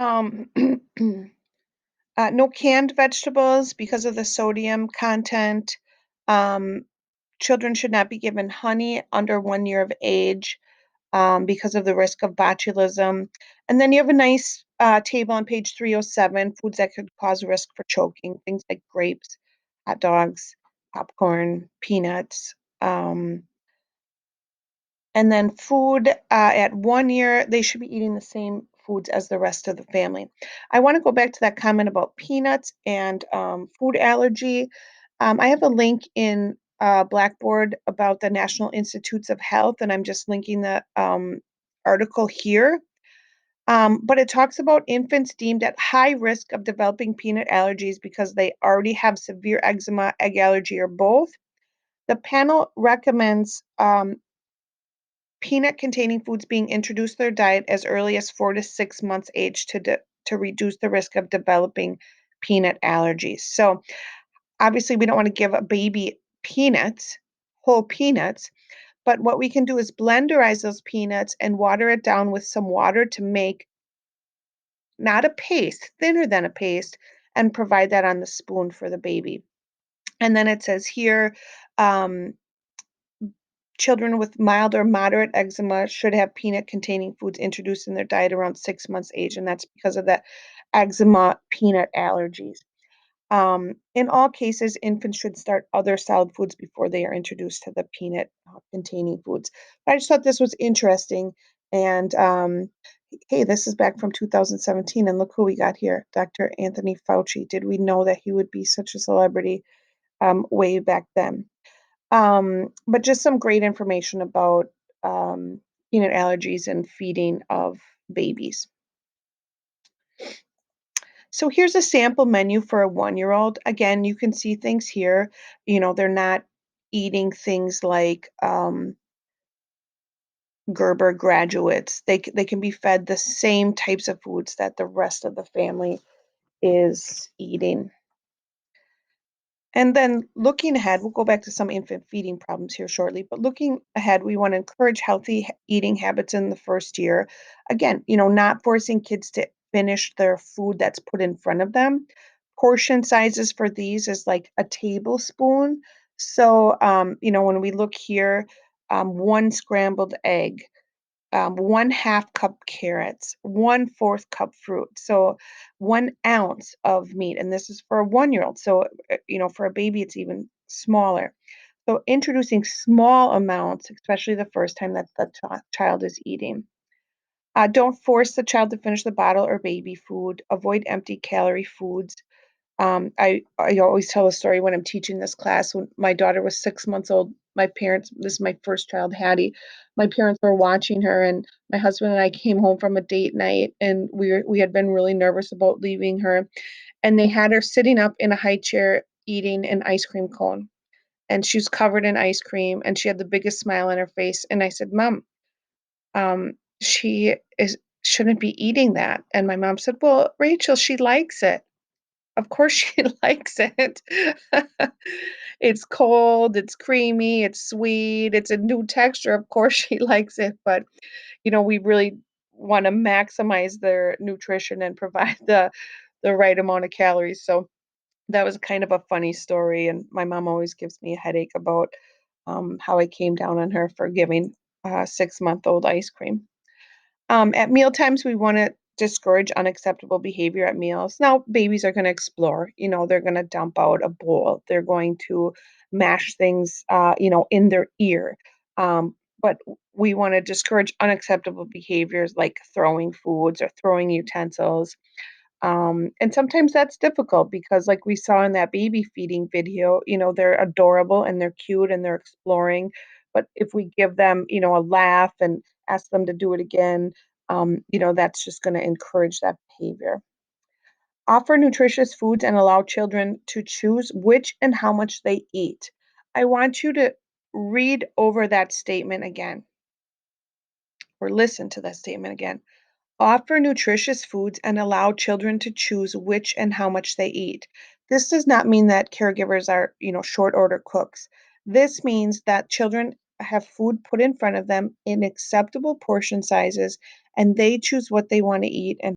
Um, no canned vegetables because of the sodium content. Um, Children should not be given honey under 1 year of age because of the risk of botulism. And then you have a nice table on page 307, foods that could cause risk for choking, things like grapes, hot dogs, popcorn, peanuts. Um, and then food at 1 year, they should be eating the same foods as the rest of the family. I want to go back to that comment about peanuts and food allergy. I have a link in Blackboard about the National Institutes of Health, and I'm just linking the article here. But it talks about infants deemed at high risk of developing peanut allergies because they already have severe eczema, egg allergy, or both. The panel recommends peanut-containing foods being introduced to their diet as early as 4 to 6 months age to reduce the risk of developing peanut allergies. So obviously, we don't want to give a baby peanuts, whole peanuts, but what we can do is blenderize those peanuts and water it down with some water to make not a paste, thinner than a paste, and provide that on the spoon for the baby. And then it says here, um, children with mild or moderate eczema should have peanut-containing foods introduced in their diet around 6 months age, and that's because of that eczema peanut allergies. In all cases, infants should start other solid foods before they are introduced to the peanut containing foods. But I just thought this was interesting. And hey, this is back from 2017, and look who we got here, Dr. Anthony Fauci. Did we know that he would be such a celebrity way back then? But just some great information about um, peanut allergies and feeding of babies. So here's a sample menu for a 1-year-old. Again, you can see things here. They're not eating things like Gerber graduates. They can be fed the same types of foods that the rest of the family is eating. And then looking ahead, we'll go back to some infant feeding problems here shortly, but looking ahead, we want to encourage healthy eating habits in the first year. Again, not forcing kids to finish their food that's put in front of them. Portion sizes for these is like a tablespoon. So, when we look here, 1 scrambled egg, 1/2 cup carrots, 1/4 cup fruit. So 1 ounce of meat. And this is for a 1-year-old. So, for a baby, it's even smaller. So introducing small amounts, especially the first time that the child is eating. Don't force the child to finish the bottle or baby food. Avoid empty calorie foods. I always tell a story when I'm teaching this class. When my daughter was 6 months old, my parents, this is my first child, Hattie, my parents were watching her, and my husband and I came home from a date night, and we had been really nervous about leaving her, and they had her sitting up in a high chair eating an ice cream cone, and she was covered in ice cream, and she had the biggest smile on her face, and I said, "Mom, she is shouldn't be eating that." And my mom said, "Well, Rachel, she likes it." Of course she likes it. It's cold, it's creamy, it's sweet, it's a new texture. Of course she likes it, but, we really wanna maximize their nutrition and provide the right amount of calories. So that was kind of a funny story, and my mom always gives me a headache about, how I came down on her for giving a six-month-old ice cream. At meal times, we want to discourage unacceptable behavior at meals. Now, babies are going to explore. They're going to dump out a bowl. They're going to mash things, in their ear. But we want to discourage unacceptable behaviors like throwing foods or throwing utensils. And sometimes that's difficult because, like we saw in that baby feeding video, they're adorable and they're cute and they're exploring. But if we give them, a laugh and ask them to do it again, that's just going to encourage that behavior. Offer nutritious foods and allow children to choose which and how much they eat. I want you to read over that statement again or listen to that statement again. Offer nutritious foods and allow children to choose which and how much they eat. This does not mean that caregivers are, short order cooks. This means that children have food put in front of them in acceptable portion sizes and they choose what they want to eat and